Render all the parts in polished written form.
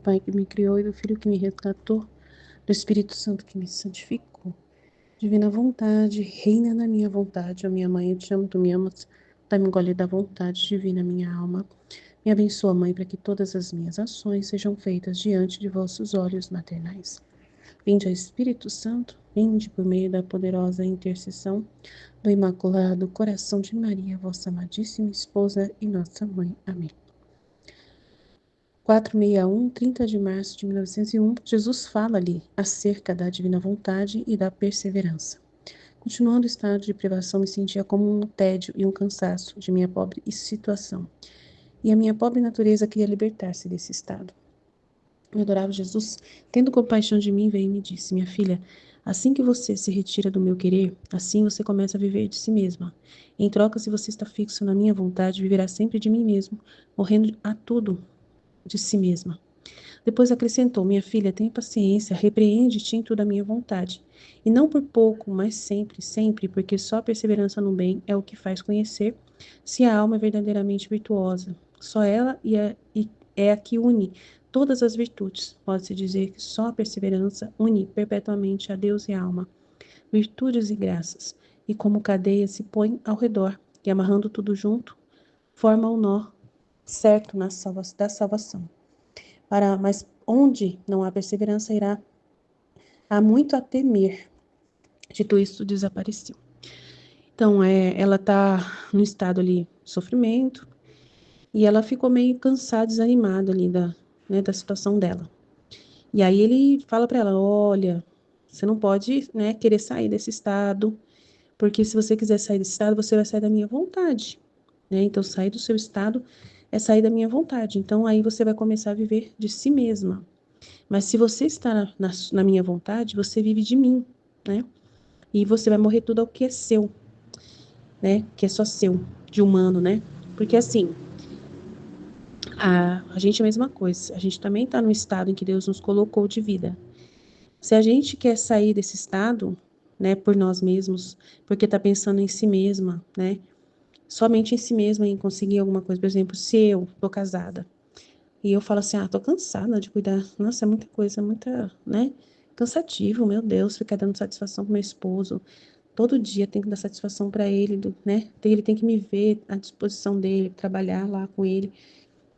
Pai que me criou e do Filho que me resgatou, do Espírito Santo que me santificou. Divina vontade, reina na minha vontade. Ó minha mãe, eu te amo, tu me amas. Dá-me um gole da vontade, divina minha alma. Me abençoa, Mãe, para que todas as minhas ações sejam feitas diante de vossos olhos maternais. Vinde, ó Espírito Santo, vinde por meio da poderosa intercessão do Imaculado Coração de Maria, vossa amadíssima esposa e nossa mãe. Amém. 461, 30 de março de 1901, Jesus fala ali acerca da divina vontade e da perseverança. Continuando o estado de privação, me sentia como um tédio e um cansaço de minha pobre situação. E a minha pobre natureza queria libertar-se desse estado. Eu adorava Jesus, tendo compaixão de mim, veio e me disse: minha filha, assim que você se retira do meu querer, assim você começa a viver de si mesma. Em troca, se você está fixo na minha vontade, viverá sempre de mim mesmo, morrendo a tudo de si mesma. Depois acrescentou: minha filha, tenha paciência, repreende-te em tudo a minha vontade. E não por pouco, mas sempre, sempre, porque só a perseverança no bem é o que faz conhecer se a alma é verdadeiramente virtuosa. Só ela é a que une todas as virtudes. Pode-se dizer que só a perseverança une perpetuamente a Deus e a alma, virtudes e graças, e como cadeia se põe ao redor, e amarrando tudo junto, forma o nó certo da salvação. Mas onde não há perseverança, há muito a temer. Dito isso, desapareceu. Então, ela está no estado ali de sofrimento, e ela ficou meio cansada, desanimada ali da situação dela. E aí ele fala para ela: olha, você não pode, querer sair desse estado, porque se você quiser sair desse estado, você vai sair da minha vontade. Então, sair do seu estado é sair da minha vontade. Então, aí você vai começar a viver de si mesma. Mas se você está na minha vontade, você vive de mim, né? E você vai morrer tudo ao que é seu, né? Que é só seu, de humano, né? Porque assim, a gente é a mesma coisa. A gente também está no estado em que Deus nos colocou de vida. Se a gente quer sair desse estado, né, por nós mesmos, porque está pensando em si mesma, né? Somente em si mesma, em conseguir alguma coisa. Por exemplo, se eu tô casada, e eu falo assim: tô cansada de cuidar. Nossa, é muita coisa, muita, né? Cansativo, meu Deus, ficar dando satisfação pro meu esposo. Todo dia tem que dar satisfação para ele, né? Ele tem que me ver à disposição dele, trabalhar lá com ele.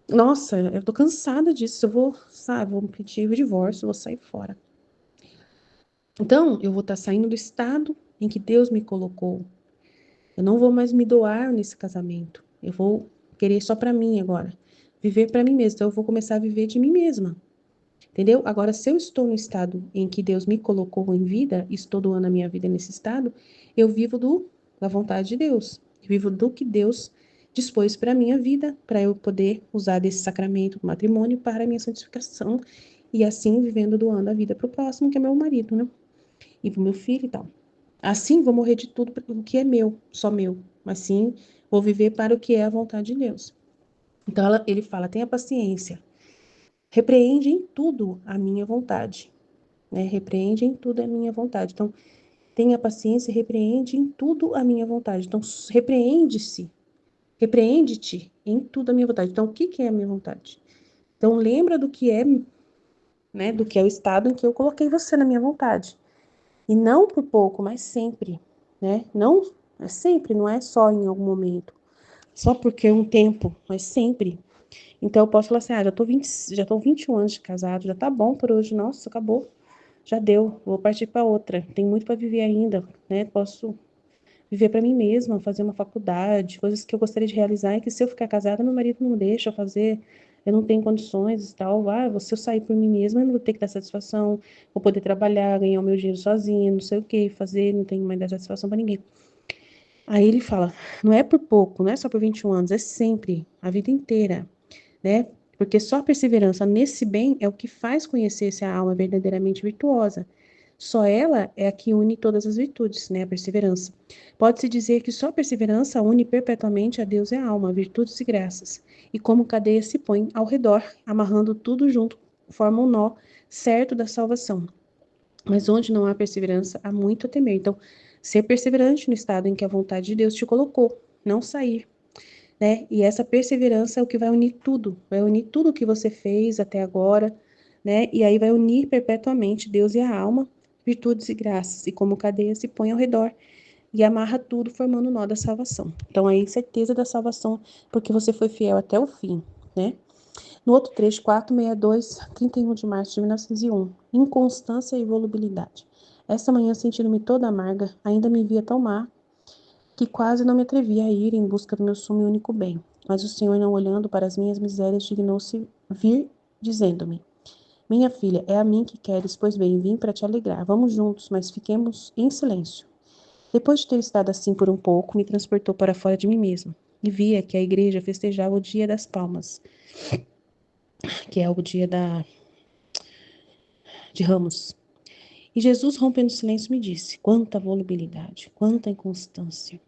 Nossa, eu tô cansada disso. Eu vou, sabe, vou pedir o divórcio, vou sair fora. Então, eu vou estar saindo do estado em que Deus me colocou. Eu não vou mais me doar nesse casamento. Eu vou querer só para mim agora. Viver para mim mesma. Então, eu vou começar a viver de mim mesma. Entendeu? Agora, se eu estou no estado em que Deus me colocou em vida, e estou doando a minha vida nesse estado, eu vivo da vontade de Deus. Eu vivo do que Deus dispôs para a minha vida, para eu poder usar desse sacramento do matrimônio para a minha santificação, e assim vivendo, doando a vida para o próximo, que é meu marido, né? E para o meu filho e tal. Assim, vou morrer de tudo o que é meu, só meu. Mas sim, vou viver para o que é a vontade de Deus. Então, ele fala: tenha paciência. Repreende em tudo a minha vontade, né? Repreende em tudo a minha vontade. Então, tenha paciência e repreende em tudo a minha vontade. Então, repreende-te em tudo a minha vontade. Então, o que é a minha vontade? Então, lembra do que é, né? Do que é o estado em que eu coloquei você na minha vontade. E não por pouco, mas sempre, né? Não é sempre, não é só em algum momento. Só porque é um tempo, mas sempre. Então, eu posso falar assim: já tô 21 anos de casado, já tá bom por hoje, nossa, acabou. Já deu, vou partir para outra. Tem muito para viver ainda, né? Posso viver para mim mesma, fazer uma faculdade, coisas que eu gostaria de realizar e que se eu ficar casada, meu marido não deixa eu fazer, eu não tenho condições e tal. Se eu sair por mim mesma, eu não vou ter que dar satisfação, vou poder trabalhar, ganhar o meu dinheiro sozinha, não sei o que fazer, não tenho mais dar satisfação para ninguém. Aí ele fala: não é por pouco, não é só por 21 anos, é sempre, a vida inteira, né? Porque só a perseverança nesse bem é o que faz conhecer se a alma é verdadeiramente virtuosa. Só ela é a que une todas as virtudes, né? A perseverança. Pode-se dizer que só a perseverança une perpetuamente a Deus e a alma, virtudes e graças. E como cadeia se põe ao redor, amarrando tudo junto, forma um nó certo da salvação. Mas onde não há perseverança, há muito a temer. Então, ser perseverante no estado em que a vontade de Deus te colocou, não sair, né? E essa perseverança é o que vai unir tudo que você fez até agora, né? E aí vai unir perpetuamente Deus e a alma, virtudes e graças, e como cadeia se põe ao redor e amarra tudo formando o nó da salvação. Então aí certeza da salvação, porque você foi fiel até o fim, né? No outro trecho, 462, 31 de março de 1901, inconstância e volubilidade. Esta manhã, sentindo-me toda amarga, ainda me via tão má que quase não me atrevia a ir em busca do meu sumo e único bem. Mas o Senhor, não olhando para as minhas misérias, dignou-se vir, dizendo-me: Minha filha, é a mim que queres, pois bem, vim para te alegrar. Vamos juntos, mas fiquemos em silêncio. Depois de ter estado assim por um pouco, me transportou para fora de mim mesmo, e via que a igreja festejava o Dia das Palmas, que é o dia de Ramos. E Jesus, rompendo o silêncio, me disse: quanta volubilidade, quanta inconstância.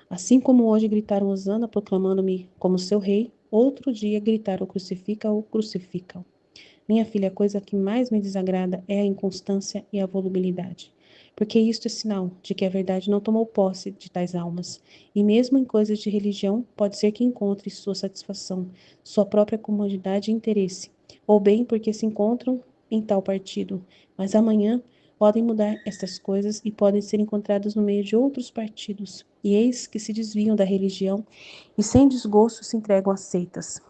Assim como hoje gritaram Hosana, proclamando-me como seu rei, outro dia gritaram crucifica-o, crucifica-o. Minha filha, a coisa que mais me desagrada é a inconstância e a volubilidade. Porque isto é sinal de que a verdade não tomou posse de tais almas. E mesmo em coisas de religião, pode ser que encontre sua satisfação, sua própria comodidade e interesse. Ou bem porque se encontram em tal partido. Mas amanhã podem mudar estas coisas e podem ser encontradas no meio de outros partidos. E eis que se desviam da religião e sem desgosto se entregam a seitas.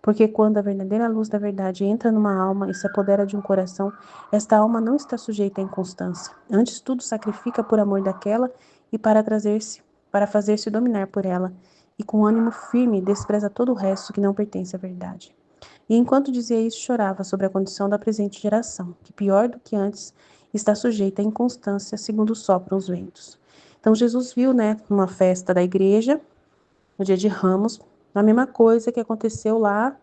Porque quando a verdadeira luz da verdade entra numa alma e se apodera de um coração, esta alma não está sujeita à inconstância. Antes tudo sacrifica por amor daquela e para fazer-se dominar por ela, e com ânimo firme despreza todo o resto que não pertence à verdade. E enquanto dizia isso, chorava sobre a condição da presente geração, que pior do que antes está sujeita à inconstância, segundo sopram os ventos. Então Jesus viu, né, numa festa da igreja, no dia de Ramos, a mesma coisa que aconteceu lá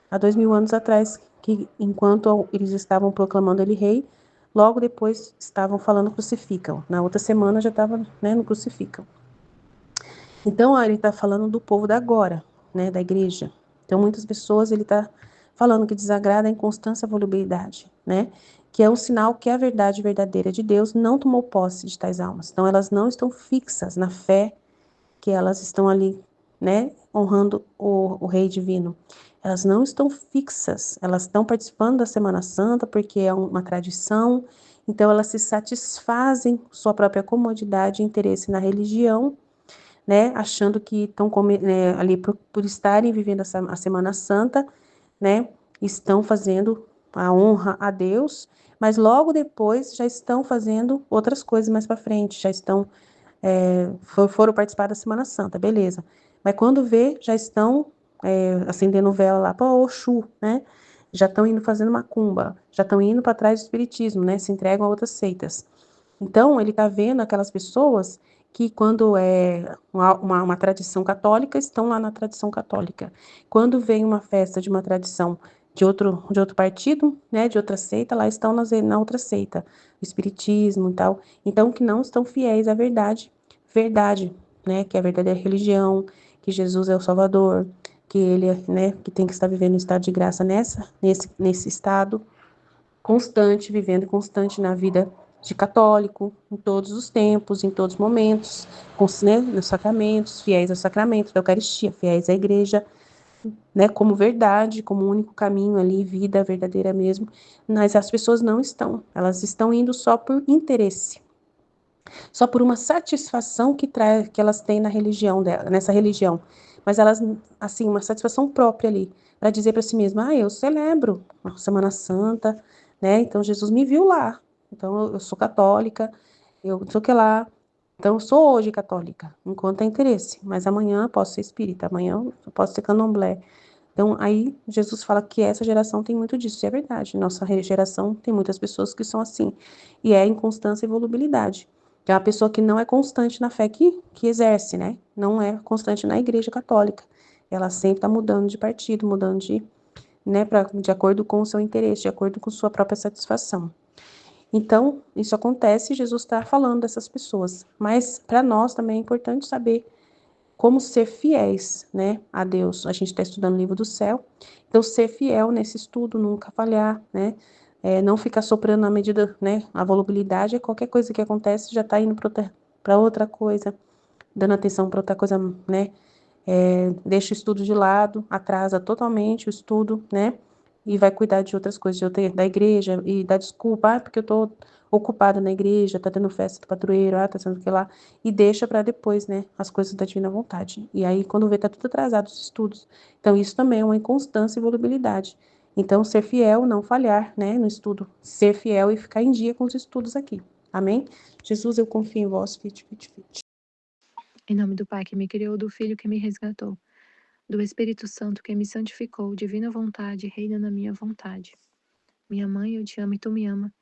há 2000 anos atrás, que enquanto eles estavam proclamando ele rei, logo depois estavam falando crucificam. Na outra semana já estava, né, no crucificam. Então, ele está falando do povo da agora, né, da igreja. Então, muitas pessoas ele está falando que desagrada a inconstância e a volubilidade, né, que é um sinal que a verdade verdadeira de Deus não tomou posse de tais almas. Então, elas não estão fixas na fé que elas estão ali, né, honrando o Rei Divino. Elas não estão fixas, elas estão participando da Semana Santa porque é uma tradição, então elas se satisfazem sua própria comodidade e interesse na religião, né, achando que estão ali por estarem vivendo a Semana Santa, né, estão fazendo a honra a Deus, mas logo depois já estão fazendo outras coisas mais para frente, já estão foram participar da Semana Santa, beleza. Mas quando vê, já estão acendendo vela lá para Oxu, né? Já estão indo fazendo macumba, já estão indo para trás do espiritismo, né? Se entregam a outras seitas. Então, ele está vendo aquelas pessoas que, quando é uma tradição católica, estão lá na tradição católica. Quando vem uma festa de uma tradição de outro partido, né, de outra seita, lá estão na outra seita, o espiritismo e tal. Então, que não estão fiéis à verdade, né, que é a verdadeira religião, que Jesus é o Salvador, que ele, né, que tem que estar vivendo um estado de graça nesse estado constante, vivendo constante na vida de católico, em todos os tempos, em todos os momentos, né, nos sacramentos, fiéis aos sacramentos da Eucaristia, fiéis à igreja, né, como verdade, como único caminho ali, vida verdadeira mesmo. Mas as pessoas não estão, elas estão indo só por interesse, só por uma satisfação que elas têm na religião dela, nessa religião. Mas elas, assim, uma satisfação própria ali, para dizer para si mesma, eu celebro a Semana Santa, né? Então Jesus me viu lá. Então eu sou católica, eu não sei o que lá. Então eu sou hoje católica, enquanto é interesse. Mas amanhã eu posso ser espírita, amanhã eu posso ser candomblé. Então aí Jesus fala que essa geração tem muito disso, e é verdade. Nossa geração tem muitas pessoas que são assim. E é inconstância e volubilidade. É uma pessoa que não é constante na fé que exerce, né? Não é constante na igreja católica. Ela sempre está mudando de partido, mudando né, de acordo com o seu interesse, de acordo com sua própria satisfação. Então, isso acontece e Jesus está falando dessas pessoas. Mas, para nós também é importante saber como ser fiéis, né, a Deus. A gente está estudando o livro do céu. Então, ser fiel nesse estudo, nunca falhar, né? Não ficar soprando na medida, né? A volubilidade é qualquer coisa que acontece, já está indo para outra coisa, dando atenção para outra coisa, né? Deixa o estudo de lado, atrasa totalmente o estudo, né? e vai cuidar de outras coisas, da igreja, e dá desculpa, porque eu tô ocupada na igreja, tá tendo festa do padroeiro, tá sendo o que lá, e deixa para depois, né, as coisas da divina vontade. E aí, quando vê, tá tudo atrasado os estudos. Então, isso também é uma inconstância e volubilidade. Então, ser fiel, não falhar, né, no estudo. Ser fiel e ficar em dia com os estudos aqui. Amém? Jesus, eu confio em vós, fit, fit, fit. Em nome do Pai que me criou, do Filho que me resgatou, do Espírito Santo que me santificou, divina vontade, reina na minha vontade. Minha mãe, eu te amo e tu me ama.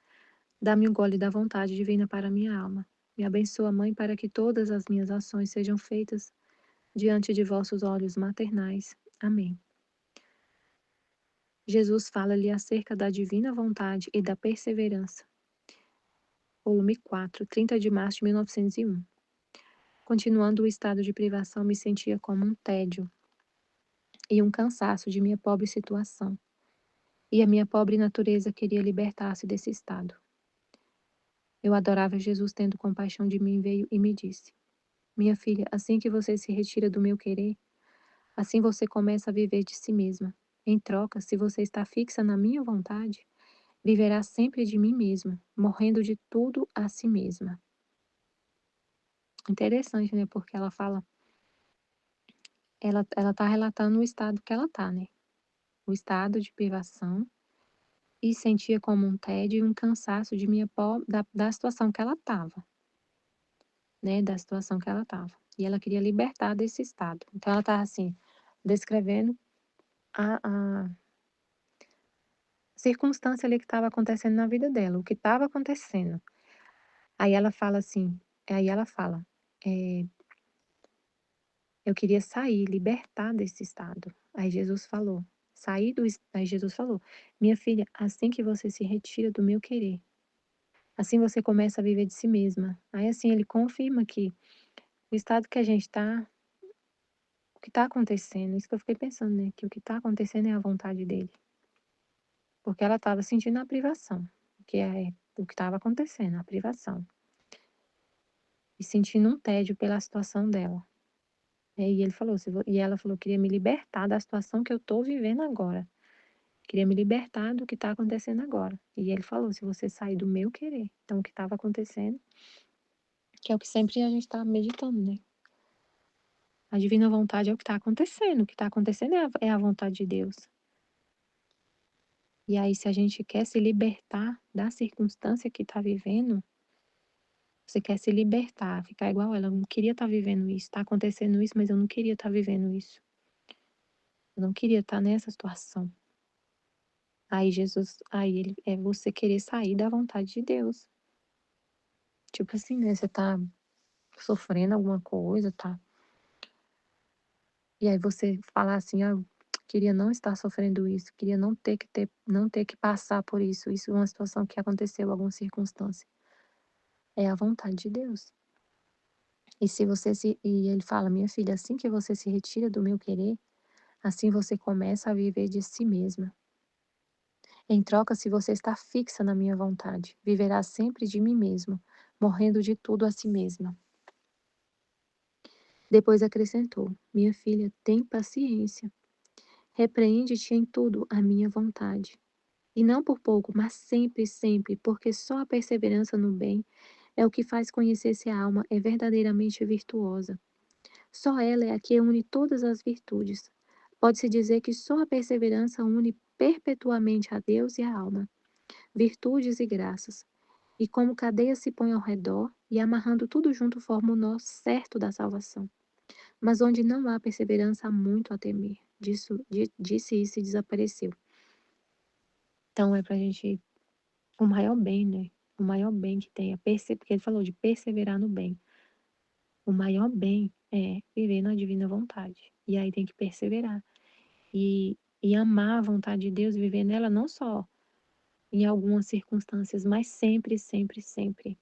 Dá-me um gole da vontade divina para a minha alma. Me abençoa, Mãe, para que todas as minhas ações sejam feitas diante de vossos olhos maternais. Amém. Jesus fala-lhe acerca da divina vontade e da perseverança. Volume 4, 30 de março de 1901. Continuando o estado de privação, me sentia como um tédio e um cansaço de minha pobre situação. E a minha pobre natureza queria libertar-se desse estado. Eu adorava Jesus, tendo compaixão de mim, veio e me disse: Minha filha, assim que você se retira do meu querer, assim você começa a viver de si mesma. Em troca, se você está fixa na minha vontade, viverá sempre de mim mesma, morrendo de tudo a si mesma. Interessante, né? Porque ela fala, ela tá relatando o estado que ela tá, né? O estado de privação e sentia como um tédio e um cansaço de da situação que ela estava, né? Da situação que ela estava. E ela queria libertar desse estado. Então ela estava assim, descrevendo a circunstância ali que estava acontecendo na vida dela, o que estava acontecendo. Aí ela fala assim, aí ela fala, eh, eu queria sair, libertar desse estado. Aí Jesus falou, aí Jesus falou, minha filha, assim que você se retira do meu querer, assim você começa a viver de si mesma. Aí assim ele confirma que o estado que a gente está, o que está acontecendo, isso que eu fiquei pensando, né, que o que está acontecendo é a vontade dele. Porque ela estava sentindo a privação, que é o que estava acontecendo, a privação. E sentindo um tédio pela situação dela. E ele falou, e ela falou, queria me libertar da situação que eu estou vivendo agora. Queria me libertar do que está acontecendo agora. E ele falou, se você sair do meu querer. Então, o que estava acontecendo, que é o que sempre a gente está meditando, né? A divina vontade é o que está acontecendo. O que está acontecendo é a vontade de Deus. E aí, se a gente quer se libertar da circunstância que está vivendo, você quer se libertar, ficar igual ela. Eu não queria estar vivendo isso. Está acontecendo isso, mas eu não queria estar vivendo isso. Eu não queria estar nessa situação. Aí ele é você querer sair da vontade de Deus. Tipo assim, né? Você tá sofrendo alguma coisa, tá? E aí você falar assim, ah, eu queria não estar sofrendo isso, queria não ter que passar por isso. Isso é uma situação que aconteceu, alguma circunstância. É a vontade de Deus. E ele fala, minha filha, assim que você se retira do meu querer, assim você começa a viver de si mesma. Em troca, se você está fixa na minha vontade, viverá sempre de mim mesmo, morrendo de tudo a si mesma. Depois acrescentou: Minha filha, tem paciência. Repreende-te em tudo a minha vontade. E não por pouco, mas sempre, sempre, porque só a perseverança no bem é o que faz conhecer se a alma é verdadeiramente virtuosa. Só ela é a que une todas as virtudes. Pode-se dizer que só a perseverança une perpetuamente a Deus e a alma, virtudes e graças. E como cadeias se põe ao redor, e amarrando tudo junto forma o nó certo da salvação. Mas onde não há perseverança, há muito a temer. Disse isso e desapareceu. Então é pra gente, o maior bem, né? O maior bem que tem, porque ele falou de perseverar no bem. O maior bem é viver na divina vontade. E aí tem que perseverar. E amar a vontade de Deus, viver nela não só em algumas circunstâncias, mas sempre, sempre, sempre.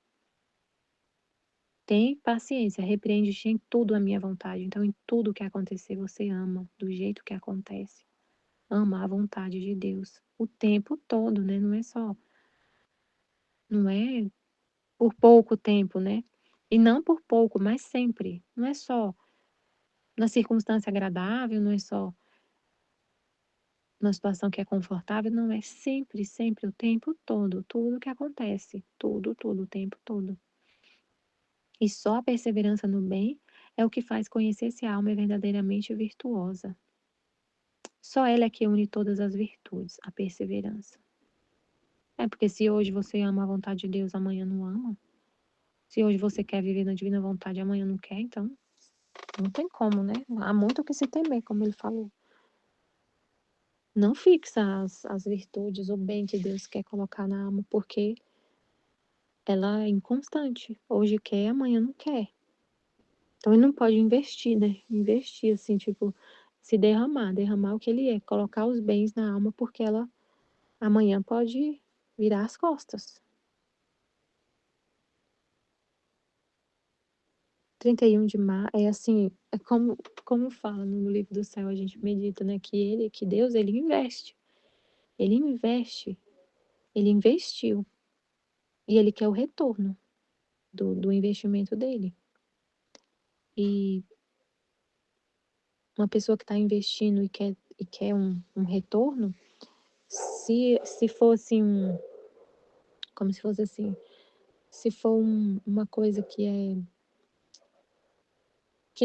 Tem paciência, repreende-te em tudo a minha vontade. Então, em tudo que acontecer, você ama, do jeito que acontece. Ama a vontade de Deus. O tempo todo, né? Não é por pouco tempo, né? E não por pouco, mas sempre. Não é só na circunstância agradável, não é só uma situação que é confortável, não é sempre, sempre, o tempo todo, tudo que acontece, tudo, tudo, o tempo todo. E só a perseverança no bem é o que faz conhecer se a alma é verdadeiramente virtuosa. Só ela é que une todas as virtudes, a perseverança. É porque se hoje você ama a vontade de Deus, amanhã não ama. Se hoje você quer viver na divina vontade, amanhã não quer, então não tem como, né? Há muito o que se temer, como ele falou. Não fixa as virtudes, o bem que Deus quer colocar na alma, porque ela é inconstante. Hoje quer, amanhã não quer. Então ele não pode investir, né? Investir assim, tipo, se derramar o que ele é, colocar os bens na alma, porque ela amanhã pode virar as costas. 31 de março, é assim, é como fala no livro do céu, a gente medita, né? Que Deus, ele investe. Ele investe, ele investiu. E ele quer o retorno do investimento dele. E uma pessoa que está investindo e quer um retorno, se fosse como se fosse assim, se for uma coisa que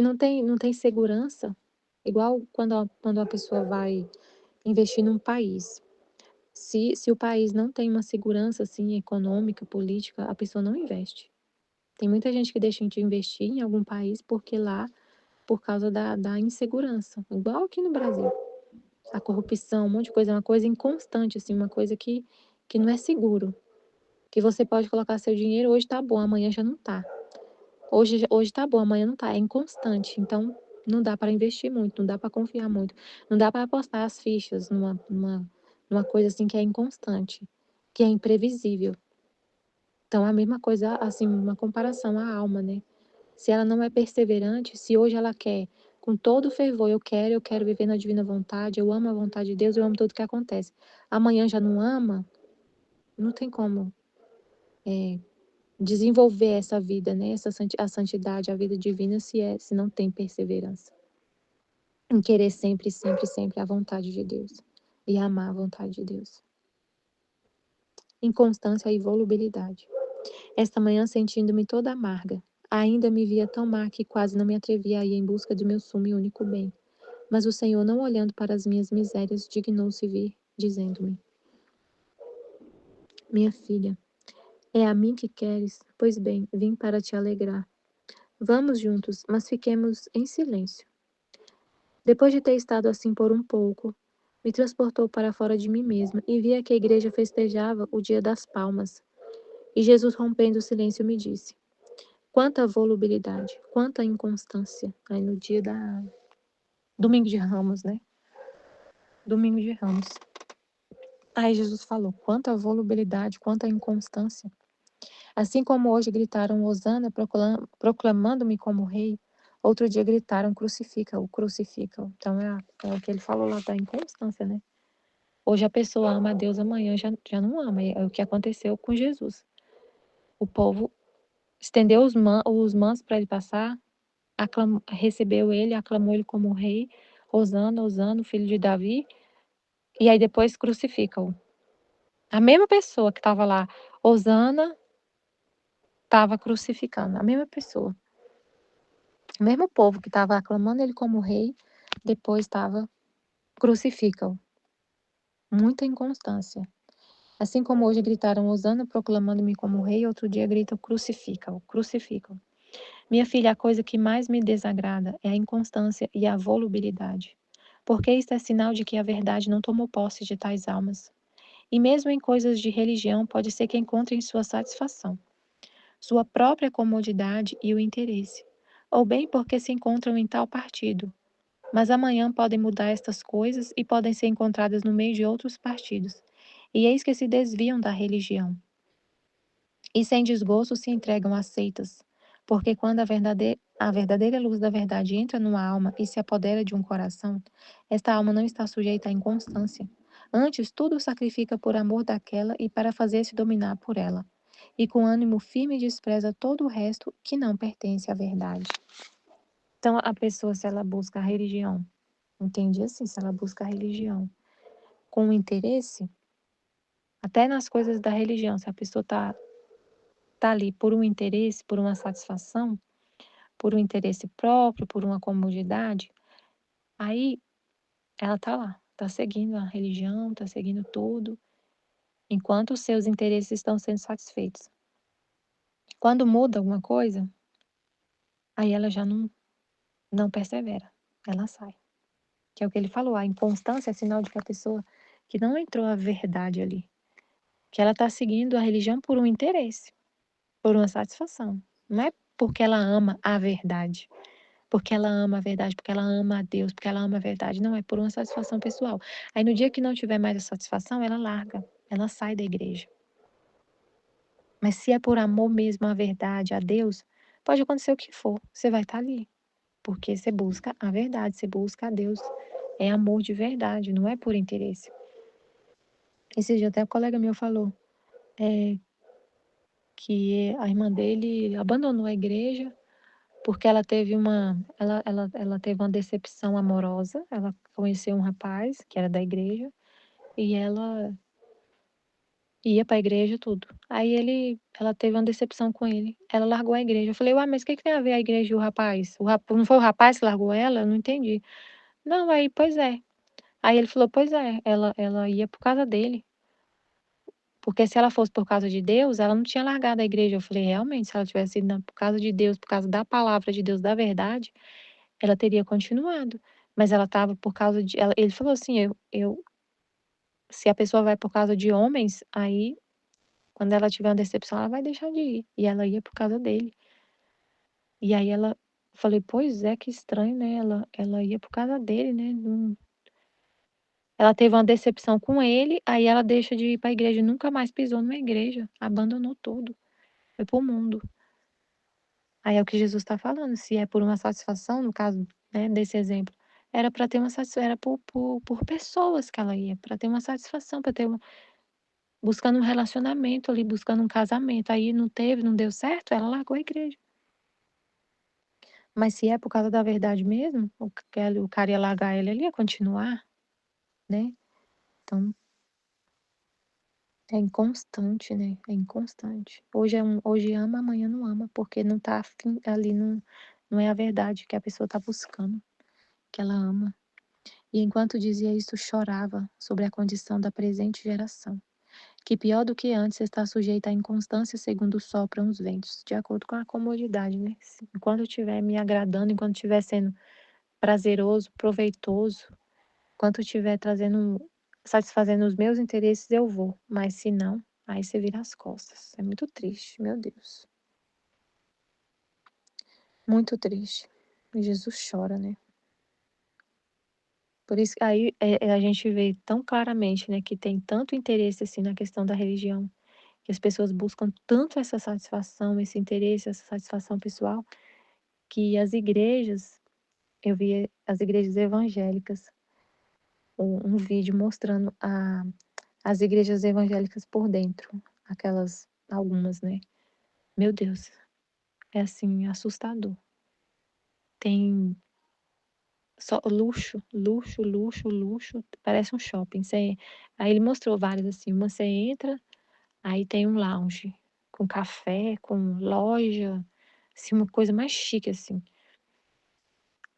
não tem segurança, igual quando a pessoa vai investir num país. Se o país não tem uma segurança assim econômica, política, a pessoa não investe. Tem muita gente que deixa de investir em algum país porque lá, por causa da insegurança, igual aqui no Brasil. A corrupção, um monte de coisa, é uma coisa inconstante, assim, uma coisa que não é seguro. Que você pode colocar seu dinheiro, hoje tá bom, amanhã já não tá. Hoje tá bom, amanhã não tá, é inconstante. Então, não dá para investir muito, não dá para confiar muito, não dá para apostar as fichas numa coisa assim que é inconstante, que é imprevisível. Então, a mesma coisa, assim, uma comparação à alma, né? Se ela não é perseverante, se hoje ela quer, com todo o fervor, eu quero viver na divina vontade, eu amo a vontade de Deus, eu amo tudo que acontece. Amanhã já não ama, não tem como desenvolver essa vida, né? A santidade, a vida divina, se não tem perseverança. Em querer sempre, sempre, sempre a vontade de Deus. E amar a vontade de Deus. Inconstância e volubilidade. Esta manhã, sentindo-me toda amarga, ainda me via tão má que quase não me atrevia a ir em busca de meu sumo e único bem. Mas o Senhor, não olhando para as minhas misérias, dignou-se vir, dizendo-me: Minha filha, é a mim que queres? Pois bem, vim para te alegrar. Vamos juntos, mas fiquemos em silêncio. Depois de ter estado assim por um pouco, me transportou para fora de mim mesma e via que a igreja festejava o dia das palmas. E Jesus, rompendo o silêncio, me disse: Quanta volubilidade, quanta inconstância. Aí no dia da Domingo de Ramos, né? Domingo de Ramos. Aí Jesus falou: quanta volubilidade, quanta inconstância. Assim como hoje gritaram Hosana, proclamando-me como rei, outro dia gritaram crucifica-o, crucifica-o. Então é o que ele falou lá da inconstância, né? Hoje a pessoa ama a Deus, amanhã já não ama. É o que aconteceu com Jesus. O povo estendeu os mãos para ele passar, recebeu ele, aclamou ele como rei, Hosana, Hosana, filho de Davi, e aí depois crucifica-o. A mesma pessoa que estava lá, Hosana, estava crucificando, a mesma pessoa. O mesmo povo que estava aclamando ele como rei, depois estava crucifica-o. Muita inconstância. Assim como hoje gritaram Hosana, proclamando-me como rei, outro dia gritam crucifica-o, crucifica-o. Minha filha, a coisa que mais me desagrada é a inconstância e a volubilidade, porque isto é sinal de que a verdade não tomou posse de tais almas. E mesmo em coisas de religião, pode ser que encontrem sua satisfação, sua própria comodidade e o interesse, ou bem porque se encontram em tal partido. Mas amanhã podem mudar estas coisas e podem ser encontradas no meio de outros partidos. E eis que se desviam da religião. E sem desgosto se entregam a seitas. Porque quando a verdadeira luz da verdade entra numa alma e se apodera de um coração, esta alma não está sujeita à inconstância. Antes, tudo sacrifica por amor daquela e para fazer-se dominar por ela. E com ânimo firme despreza todo o resto que não pertence à verdade. Então, a pessoa, se ela busca a religião, entende assim, se ela busca a religião, com o interesse, até nas coisas da religião, se a pessoa tá ali por um interesse, por uma satisfação, por um interesse próprio, por uma comodidade, aí ela tá lá, tá seguindo a religião, tá seguindo tudo, enquanto os seus interesses estão sendo satisfeitos. Quando muda alguma coisa, aí ela já não persevera, ela sai. Que é o que ele falou, a inconstância é sinal de que a pessoa que não entrou a verdade ali, que ela está seguindo a religião por um interesse, por uma satisfação. Não é porque ela ama a verdade, porque ela ama a verdade, porque ela ama a Deus, porque ela ama a verdade. Não, é por uma satisfação pessoal. Aí no dia que não tiver mais a satisfação, ela larga, ela sai da igreja. Mas se é por amor mesmo à verdade, a Deus, pode acontecer o que for, você vai estar ali. Porque você busca a verdade, você busca a Deus. É amor de verdade, não é por interesse. Esse dia até um colega meu falou, que a irmã dele abandonou a igreja porque ela teve uma decepção amorosa. Ela conheceu um rapaz que era da igreja e ela ia para a igreja tudo. Aí ela teve uma decepção com ele. Ela largou a igreja. Eu falei, uai, mas o que que tem a ver a igreja e o rapaz? Não foi o rapaz que largou ela? Eu não entendi. Não, aí, pois é. Aí ele falou, pois é, ela ia por causa dele. Porque se ela fosse por causa de Deus, ela não tinha largado a igreja. Eu falei, realmente, se ela tivesse ido por causa de Deus, por causa da palavra de Deus, da verdade, ela teria continuado. Mas ela estava por causa de. Ele falou assim: se a pessoa vai por causa de homens, aí, quando ela tiver uma decepção, ela vai deixar de ir. E ela ia por causa dele. E aí falei, pois é, que estranho, né? Ela ia por causa dele, né? Ela teve uma decepção com ele, aí ela deixa de ir para a igreja, nunca mais pisou numa igreja, abandonou tudo, foi pro mundo. Aí é o que Jesus está falando, se é por uma satisfação, no caso, né, desse exemplo, era para ter uma satisfação, era por pessoas que ela ia, para ter uma satisfação, para ter buscando um relacionamento ali, buscando um casamento. Aí não teve, não deu certo, ela largou a igreja. Mas se é por causa da verdade mesmo, o cara ia largar ela, ele ia continuar, né? Então é inconstante, né? É inconstante. Hoje ama, amanhã não ama, porque não tá ali, não é a verdade que a pessoa está buscando, que ela ama. E enquanto dizia isso, chorava sobre a condição da presente geração, que pior do que antes está sujeita à inconstância segundo sopram os ventos, de acordo com a comodidade, né? Enquanto estiver me agradando, enquanto estiver sendo prazeroso, proveitoso, enquanto estiver satisfazendo os meus interesses, eu vou. Mas se não, aí você vira as costas. É muito triste, meu Deus. Muito triste. E Jesus chora, né? Por isso que aí a gente vê tão claramente, né, que tem tanto interesse assim na questão da religião, que as pessoas buscam tanto essa satisfação, esse interesse, essa satisfação pessoal, que as igrejas, eu vi as igrejas evangélicas, um vídeo mostrando as igrejas evangélicas por dentro, aquelas, algumas, né? Meu Deus, é assim, assustador. Tem só luxo, luxo, luxo, luxo, parece um shopping. Aí ele mostrou várias assim, uma você entra, aí tem um lounge com café, com loja, assim, uma coisa mais chique assim.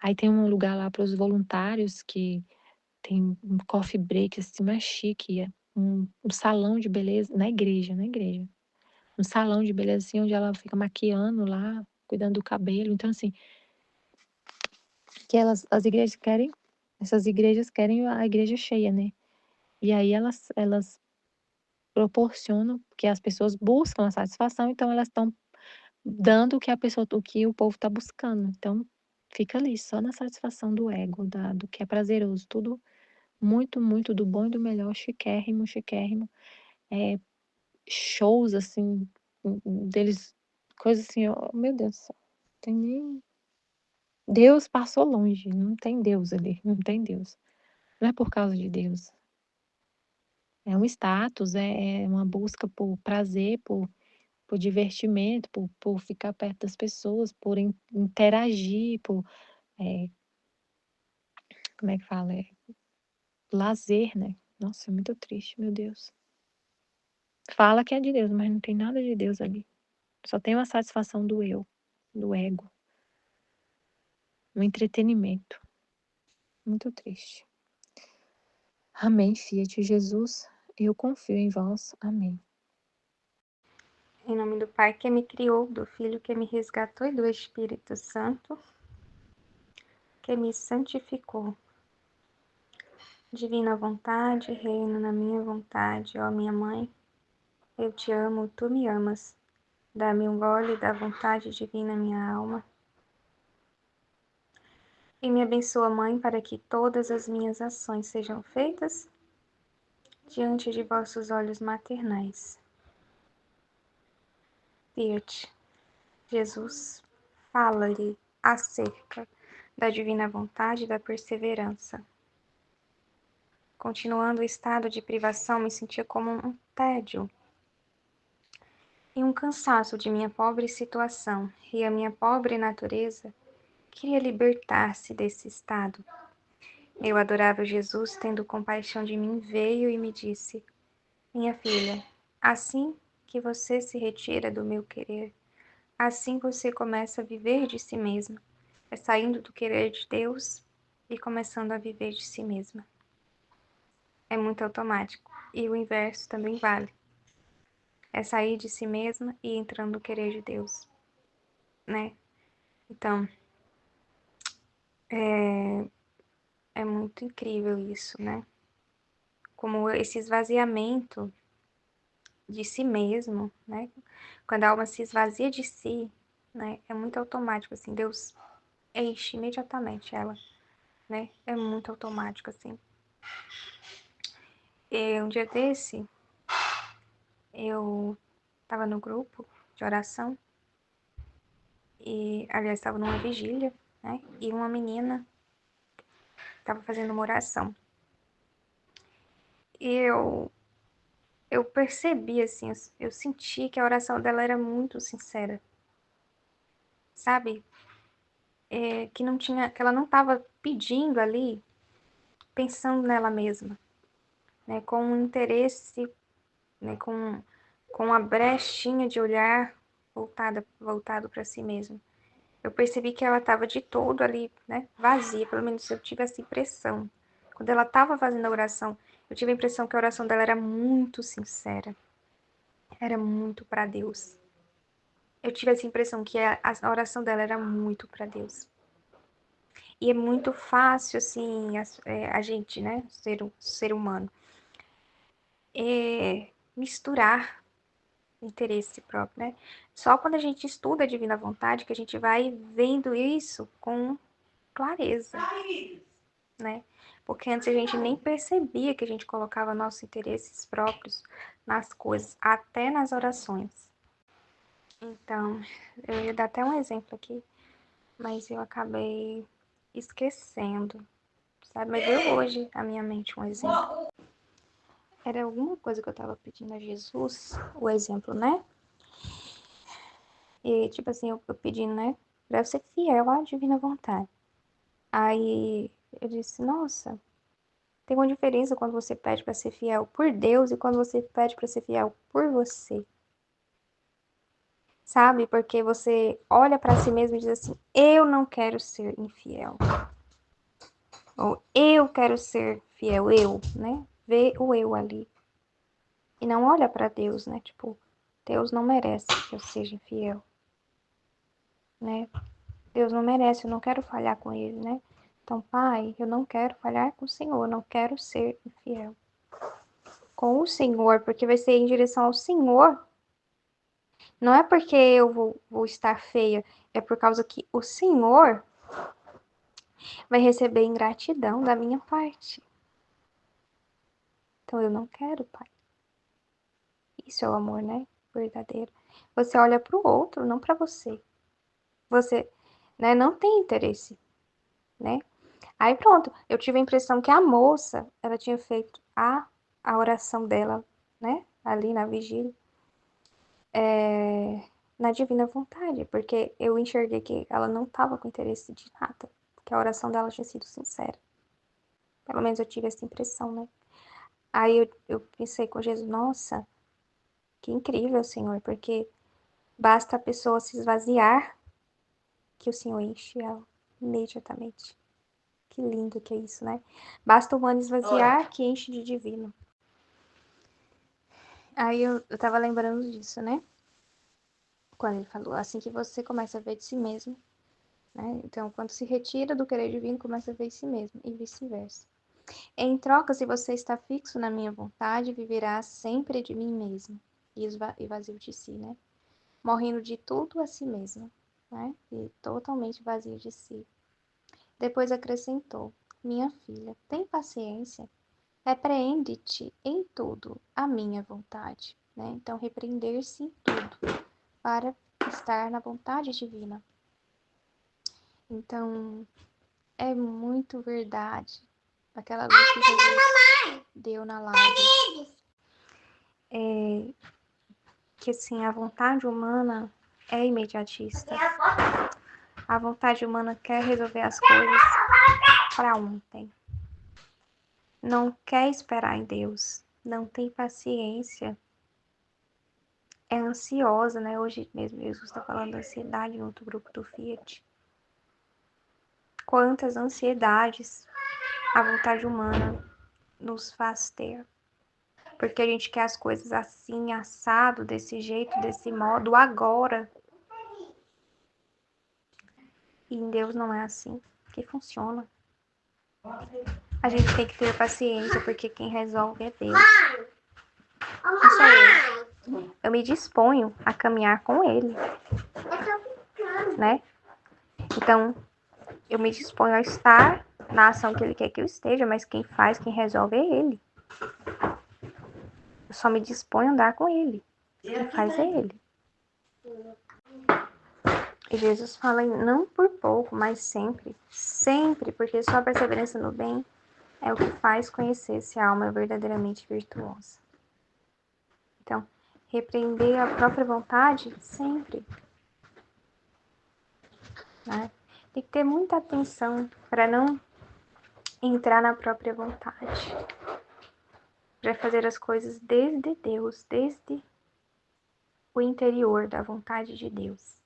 Aí tem um lugar lá para os voluntários que tem um coffee break assim mais chique, um salão de beleza na igreja. Um salão de beleza assim onde ela fica maquiando lá, cuidando do cabelo. Então assim, que as igrejas querem, essas igrejas querem a igreja cheia, né? E aí elas proporcionam que as pessoas buscam a satisfação, então elas estão dando o que o povo está buscando. Então fica ali, só na satisfação do ego, do que é prazeroso, tudo muito, muito do bom e do melhor, chiquérrimo, chiquérrimo. É, shows assim, deles, coisas assim, ó, meu Deus do céu, tem nem. Deus passou longe, não tem Deus ali, não tem Deus. Não é por causa de Deus. É um status, é uma busca por prazer, por divertimento, por ficar perto das pessoas, por interagir, por, como é que fala? Lazer, né? Nossa, é muito triste, meu Deus. Fala que é de Deus, mas não tem nada de Deus ali. Só tem uma satisfação do eu, do ego, um entretenimento. Muito triste. Amém, Fiat Jesus, eu confio em vós. Amém. Em nome do Pai que me criou, do Filho que me resgatou e do Espírito Santo que me santificou. Divina vontade, reina na minha vontade, ó minha mãe. Eu te amo, tu me amas. Dá-me um gole da vontade divina, minha alma. E me abençoa, Mãe, para que todas as minhas ações sejam feitas diante de vossos olhos maternais. Fiat, Jesus, fala-lhe acerca da divina vontade e da perseverança. Continuando o estado de privação, me sentia como um tédio e um cansaço de minha pobre situação, e a minha pobre natureza queria libertar-se desse estado. Meu adorável Jesus, tendo compaixão de mim, veio e me disse: minha filha, assim que você se retira do meu querer, assim você começa a viver de si mesma, saindo do querer de Deus e começando a viver de si mesma. É muito automático. E o inverso também vale. É sair de si mesma e entrando no querer de Deus, né? Então, é muito incrível isso, né? Como esse esvaziamento de si mesmo, né? Quando a alma se esvazia de si, né? É muito automático, assim, Deus enche imediatamente ela, né? É muito automático, assim. E um dia desse, eu estava no grupo de oração e, aliás, estava numa vigília, né? E uma menina estava fazendo uma oração. E eu percebi, assim, eu senti que a oração dela era muito sincera, sabe? Que não tinha, que ela não estava pedindo ali, pensando nela mesma, né? Com um interesse, né? Com uma brechinha de olhar voltado para si mesma. Eu percebi que ela estava de todo ali, né? Vazia, pelo menos eu tive essa impressão. Quando ela estava fazendo a oração, eu tive a impressão que a oração dela era muito sincera, era muito para Deus. Eu tive essa impressão que a oração dela era muito para Deus. E é muito fácil, assim, a gente, né, ser humano, misturar interesse próprio, né? Só quando a gente estuda a Divina Vontade que a gente vai vendo isso com clareza, né? Porque antes a gente nem percebia que a gente colocava nossos interesses próprios nas coisas, até nas orações. Então, eu ia dar até um exemplo aqui, mas eu acabei esquecendo, sabe? Mas veio hoje à minha mente um exemplo. Era alguma coisa que eu tava pedindo a Jesus, o exemplo, né? E, tipo assim, eu pedindo, né? Pra eu ser fiel à divina vontade. Aí eu disse, nossa, tem uma diferença quando você pede pra ser fiel por Deus e quando você pede pra ser fiel por você. Sabe? Porque você olha pra si mesmo e diz assim, eu não quero ser infiel. Ou eu quero ser fiel, eu, né? Vê o eu ali. E não olha pra Deus, né? Tipo, Deus não merece que eu seja infiel, né? Deus não merece, eu não quero falhar com ele, né? Então, Pai, eu não quero falhar com o Senhor, eu não quero ser infiel com o Senhor, porque vai ser em direção ao Senhor. Não é porque eu vou estar feia, é por causa que o Senhor vai receber ingratidão da minha parte. Então, eu não quero, Pai. Isso é o amor, né? Verdadeiro. Você olha para o outro, não para você. Você, né, não tem interesse, né? Aí pronto, eu tive a impressão que a moça, ela tinha feito a oração dela, né? Ali na vigília, na divina vontade, porque eu enxerguei que ela não estava com interesse de nada, que a oração dela tinha sido sincera. Pelo menos eu tive essa impressão, né? Aí eu pensei com Jesus, nossa, que incrível, Senhor, porque basta a pessoa se esvaziar que o Senhor enche ela imediatamente. Que lindo que é isso, né? Basta o humano esvaziar que enche de divino. Aí eu tava lembrando disso, né? Quando ele falou, assim que você começa a ver de si mesmo, né? Então, quando se retira do querer divino, começa a ver de si mesmo, e vice-versa. Em troca, se você está fixo na minha vontade, viverá sempre de mim mesmo, e vazio de si, né? Morrendo de tudo a si mesmo, né? E totalmente vazio de si. Depois acrescentou, minha filha, tem paciência, repreende-te em tudo a minha vontade, né? Então, repreender-se em tudo para estar na vontade divina. Então, é muito verdade aquela luz que Jesus deu na live. Que assim, a vontade humana é imediatista. A vontade humana quer resolver as coisas para ontem. Não quer esperar em Deus. Não tem paciência. É ansiosa, né? Hoje mesmo Jesus está falando da ansiedade no outro grupo do Fiat. Quantas ansiedades a vontade humana nos faz ter. Porque a gente quer as coisas assim, assado, desse jeito, desse modo, agora. E em Deus não é assim que funciona. A gente tem que ter paciência, porque quem resolve é Deus. Não sou eu. Eu me disponho a caminhar com Ele, né? Então, eu me disponho a estar na ação que Ele quer que eu esteja, mas quem faz, quem resolve é Ele. Eu só me disponho a andar com Ele. Quem faz é Ele. E Jesus fala não por pouco, mas sempre. Sempre, porque só a perseverança no bem é o que faz conhecer se a alma é verdadeiramente virtuosa. Então, repreender a própria vontade sempre. Né? Tem que ter muita atenção para não entrar na própria vontade. Para fazer as coisas desde Deus, desde o interior da vontade de Deus.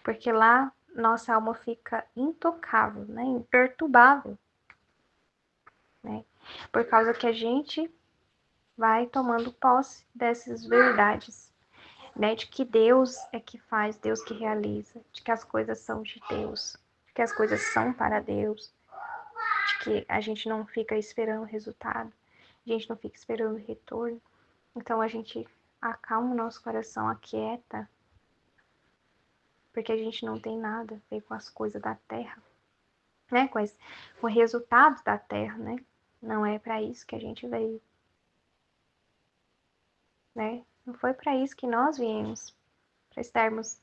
Porque lá nossa alma fica intocável, né? Imperturbável. Né? Por causa que a gente vai tomando posse dessas verdades, né? De que Deus é que faz, Deus que realiza, de que as coisas são de Deus, de que as coisas são para Deus, de que a gente não fica esperando resultado, a gente não fica esperando retorno. Então a gente acalma o nosso coração, aquieta, porque a gente não tem nada a ver com as coisas da terra, né? Com o resultado da terra, né? Não é para isso que a gente veio. Né? Não foi para isso que nós viemos, para estarmos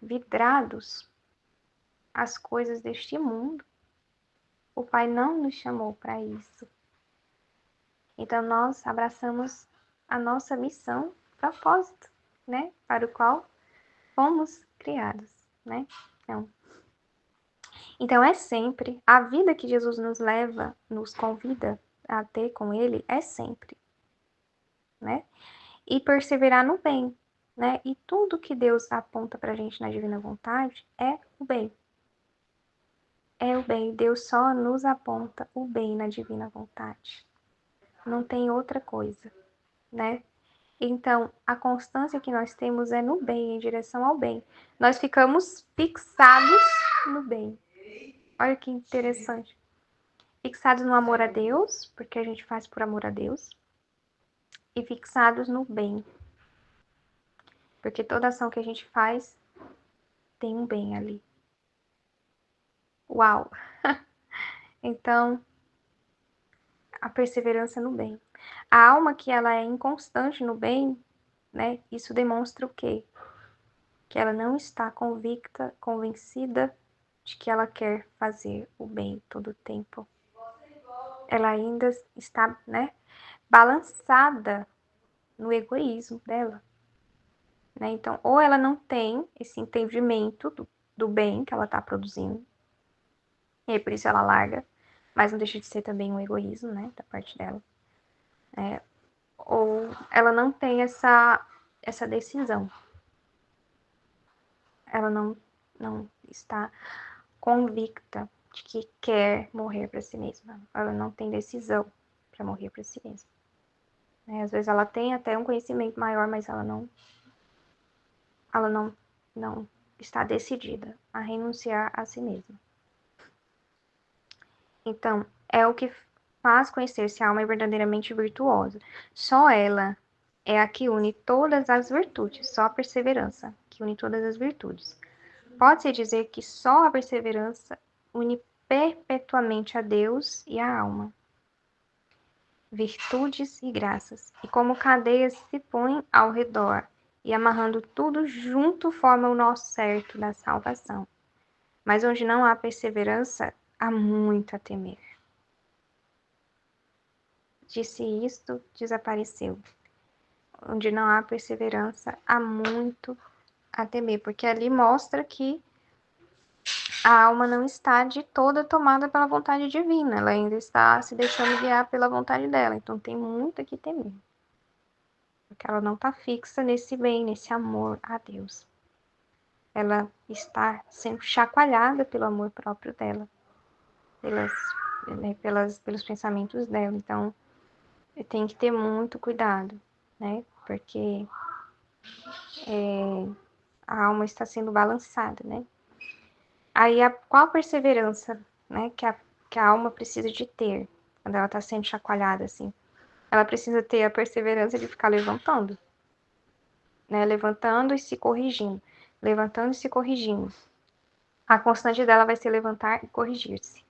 vidrados às coisas deste mundo. O Pai não nos chamou para isso. Então nós abraçamos a nossa missão, propósito, né? Para o qual fomos criados, né? Então é sempre a vida que Jesus nos leva, nos convida a ter com Ele, é sempre, né? E perseverar no bem, né? E tudo que Deus aponta pra gente na divina vontade é o bem. É o bem. Deus só nos aponta o bem na divina vontade. Não tem outra coisa, né? Então, a constância que nós temos é no bem, em direção ao bem. Nós ficamos fixados no bem. Olha que interessante. Fixados no amor a Deus, porque a gente faz por amor a Deus. E fixados no bem. Porque toda ação que a gente faz tem um bem ali. Uau! Então, a perseverança no bem. A alma que ela é inconstante no bem, né? Isso demonstra o quê? Que ela não está convicta, convencida de que ela quer fazer o bem todo o tempo. Ela ainda está, né, balançada no egoísmo dela. Né? Então, ou ela não tem esse entendimento do bem que ela está produzindo, e aí por isso ela larga, mas não deixa de ser também um egoísmo, né, da parte dela. Ou ela não tem essa decisão. Ela não está convicta de que quer morrer para si mesma. Ela não tem decisão para morrer para si mesma. Às vezes ela tem até um conhecimento maior, mas ela não está decidida a renunciar a si mesma. Então, é o que faz conhecer se a alma é verdadeiramente virtuosa. Só ela é a que une todas as virtudes, só a perseverança que une todas as virtudes. Pode-se dizer que só a perseverança une perpetuamente a Deus e a alma, virtudes e graças, e como cadeias se põem ao redor, e amarrando tudo junto forma o nó certo da salvação. Mas onde não há perseverança, há muito a temer. Disse isto, desapareceu. Onde não há perseverança, há muito a temer, porque ali mostra que a alma não está de toda tomada pela vontade divina, ela ainda está se deixando guiar pela vontade dela, então tem muito a que temer. Porque ela não está fixa nesse bem, nesse amor a Deus. Ela está sendo chacoalhada pelo amor próprio dela, pelos pensamentos dela. Então, tem que ter muito cuidado, né? Porque a alma está sendo balançada, né? Aí, qual a perseverança, né, que a alma precisa de ter quando ela está sendo chacoalhada, assim? Ela precisa ter a perseverança de ficar levantando, né? Levantando e se corrigindo. Levantando e se corrigindo. A constante dela vai ser levantar e corrigir-se.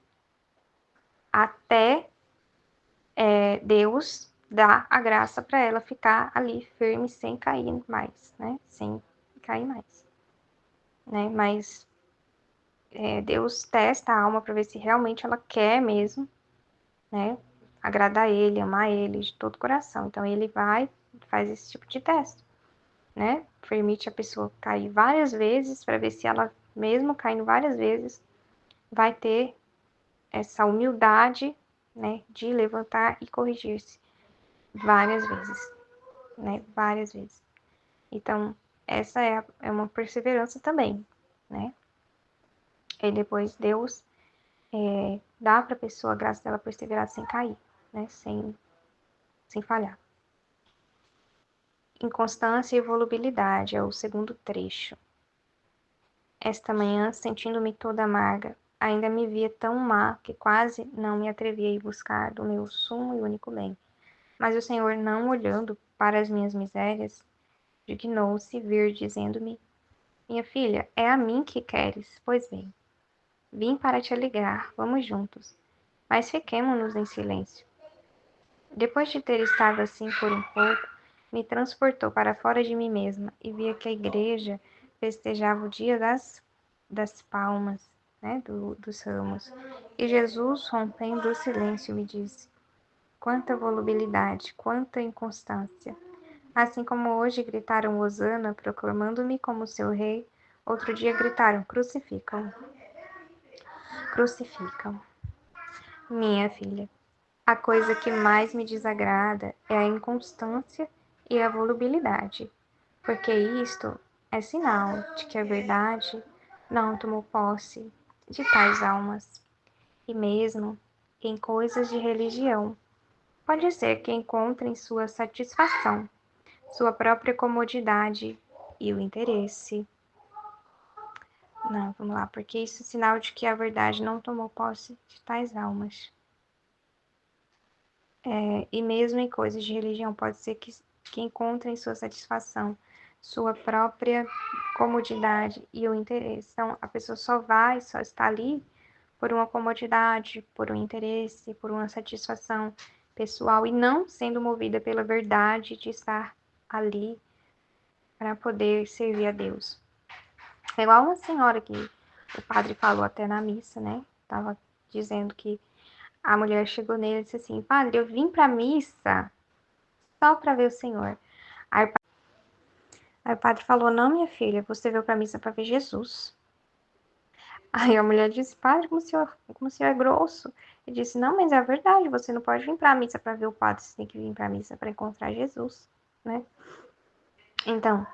Até Deus dar a graça para ela ficar ali firme, sem cair mais, né? Sem cair mais. Né? Mas Deus testa a alma para ver se realmente ela quer mesmo, né? Agradar ele, amar ele de todo o coração. Então ele vai, faz esse tipo de teste, né? Permite a pessoa cair várias vezes para ver se ela, mesmo caindo várias vezes, vai ter essa humildade, né, de levantar e corrigir-se várias vezes, né? Várias vezes. Então, essa é uma perseverança também, né? E depois Deus dá para a pessoa a graça dela perseverar sem cair, né? Sem falhar. Inconstância e volubilidade é o segundo trecho. Esta manhã, sentindo-me toda amarga, ainda me via tão má que quase não me atrevia a ir buscar do meu sumo e único bem. Mas o Senhor, não olhando para as minhas misérias, dignou-se vir dizendo-me: minha filha, é a mim que queres? Pois bem, vim para te alegrar, vamos juntos. Mas fiquemo-nos em silêncio. Depois de ter estado assim por um pouco, me transportou para fora de mim mesma e via que a igreja festejava o dia das palmas, né, dos ramos. E Jesus, rompendo o silêncio, me disse: quanta volubilidade, quanta inconstância. Assim como hoje gritaram Hosana, proclamando-me como seu rei, outro dia gritaram: crucificam, crucificam. Minha filha, a coisa que mais me desagrada é a inconstância e a volubilidade, porque isto é sinal de que a verdade não tomou posse de tais almas. E mesmo em coisas de religião, pode ser que encontrem sua satisfação, sua própria comodidade e o interesse. Não, vamos lá, porque isso é sinal de que a verdade não tomou posse de tais almas. E mesmo em coisas de religião, pode ser que encontrem sua satisfação, sua própria comodidade e o interesse. Então, a pessoa só está ali por uma comodidade, por um interesse, por uma satisfação pessoal e não sendo movida pela verdade de estar ali para poder servir a Deus. É igual uma senhora que o padre falou até na missa, né? Tava dizendo que a mulher chegou nele e disse assim: padre, eu vim para a missa só para ver o Senhor. Aí o padre falou: não, minha filha, você veio para a missa para ver Jesus. Aí a mulher disse, padre, como o senhor é grosso. Ele disse, não, mas é a verdade, você não pode vir para a missa para ver o padre, você tem que vir para a missa para encontrar Jesus, né? Então,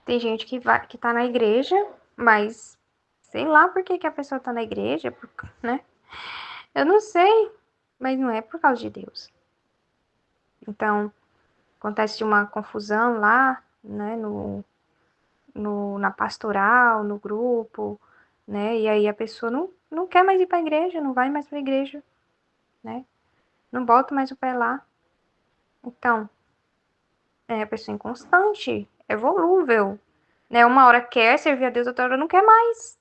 tem gente que tá na igreja, mas sei lá por que a pessoa tá na igreja, né? Eu não sei, mas não é por causa de Deus. Então, acontece uma confusão lá, né, na pastoral, no grupo, né, e aí a pessoa não quer mais ir para a igreja, não vai mais para a igreja, né, não bota mais o pé lá. Então, é a pessoa inconstante, é volúvel, né, uma hora quer servir a Deus, outra hora não quer mais.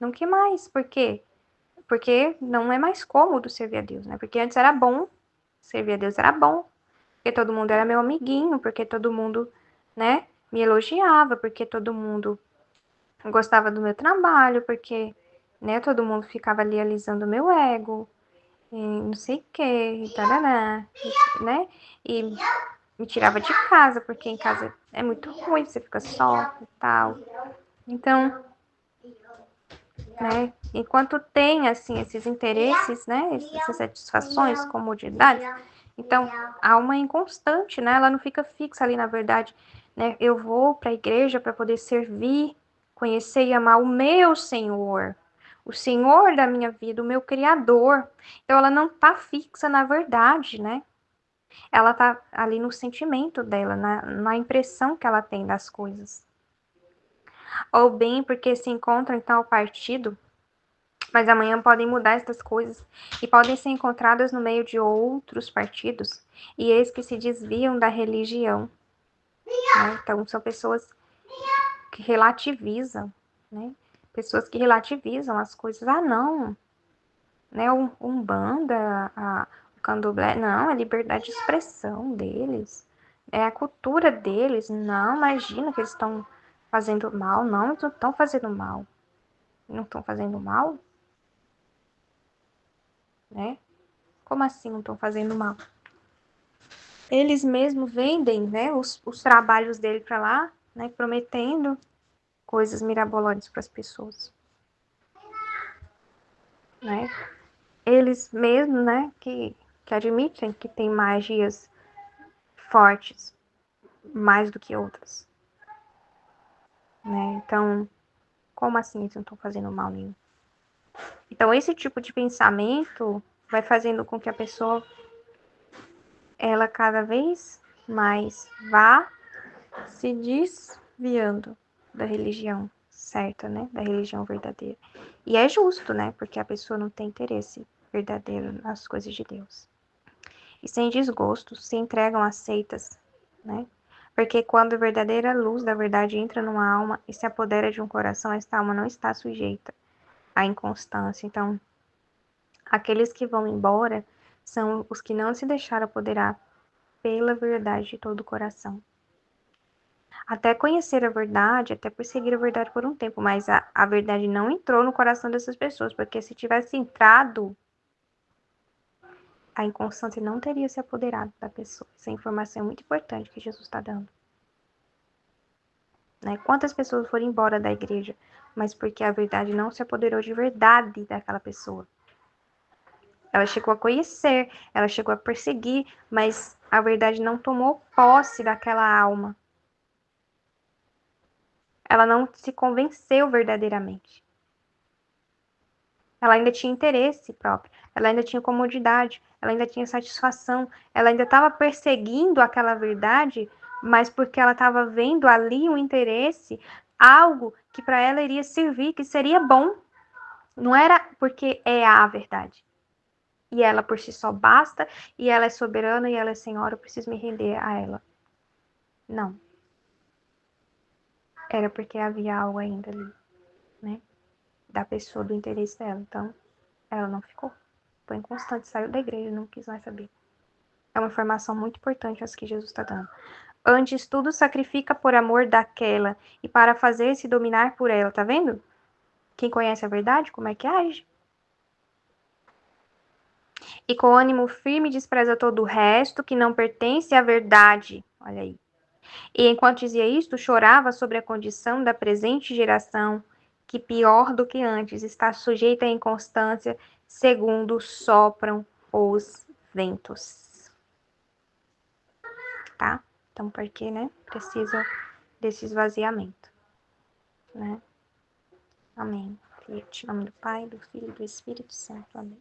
Não quer mais, por quê? Porque não é mais cômodo servir a Deus, né, porque antes era bom, servir a Deus era bom, porque todo mundo era meu amiguinho, porque todo mundo, né, me elogiava, porque todo mundo gostava do meu trabalho, porque, né, todo mundo ficava ali alisando o meu ego, e não sei o que, tarará, né, e me tirava de casa, porque em casa é muito ruim, você fica só e tal. Então, né, enquanto tem, assim, esses interesses, né, essas satisfações, comodidades, então, há uma inconstante, né? Ela não fica fixa ali, na verdade, né? Eu vou para a igreja para poder servir, conhecer e amar o meu Senhor, o Senhor da minha vida, o meu Criador. Então, ela não tá fixa na verdade, né? Ela tá ali no sentimento dela, na impressão que ela tem das coisas. Ou bem porque se encontra em tal partido, mas amanhã podem mudar estas coisas e podem ser encontradas no meio de outros partidos, e eis que se desviam da religião. Né? Então, são pessoas que relativizam, né? Pessoas que relativizam as coisas. Ah, não, né? Umbanda, o candomblé, não, é liberdade de expressão deles, é a cultura deles. Não, imagina que eles estão fazendo mal. Não, não estão fazendo mal. Não estão fazendo mal? Né? Como assim não estão fazendo mal? Eles mesmos vendem, né, os trabalhos dele para lá, né, prometendo coisas mirabolantes para as pessoas, né? Eles mesmos, né, que admitem que tem magias fortes, mais do que outras, né? Então, como assim eles não estão fazendo mal nenhum? Então, esse tipo de pensamento vai fazendo com que a pessoa, ela cada vez mais vá se desviando da religião certa, né? Da religião verdadeira. E é justo, né? Porque a pessoa não tem interesse verdadeiro nas coisas de Deus. E sem desgosto, se entregam a seitas, né? Porque quando a verdadeira luz da verdade entra numa alma e se apodera de um coração, esta alma não está sujeita à inconstância. Então, aqueles que vão embora são os que não se deixaram apoderar pela verdade de todo o coração. Até conhecer a verdade, até perseguir a verdade por um tempo, mas a verdade não entrou no coração dessas pessoas, porque se tivesse entrado, a inconstância não teria se apoderado da pessoa. Essa informação é muito importante que Jesus está dando. Né? Quantas pessoas foram embora da igreja, mas porque a verdade não se apoderou de verdade daquela pessoa. Ela chegou a conhecer, ela chegou a perseguir, mas a verdade não tomou posse daquela alma. Ela não se convenceu verdadeiramente. Ela ainda tinha interesse próprio, ela ainda tinha comodidade, ela ainda tinha satisfação, ela ainda estava perseguindo aquela verdade, mas porque ela estava vendo ali um interesse, algo que para ela iria servir, que seria bom. Não era porque é a verdade. E ela por si só basta, e ela é soberana, e ela é senhora, eu preciso me render a ela. Não. Era porque havia algo ainda ali, né? Da pessoa, do interesse dela. Então, ela não ficou. Foi inconstante, saiu da igreja, não quis mais saber. É uma informação muito importante essa que Jesus está dando. Antes, tudo sacrifica por amor daquela e para fazer-se dominar por ela, tá vendo? Quem conhece a verdade, como é que age? E com ânimo firme despreza todo o resto que não pertence à verdade. Olha aí. E enquanto dizia isto, chorava sobre a condição da presente geração, que pior do que antes, está sujeita à inconstância, segundo sopram os ventos. Tá? Então, porque, né, precisa desse esvaziamento, né? Amém. Em nome do Pai, do Filho e do Espírito Santo. Amém.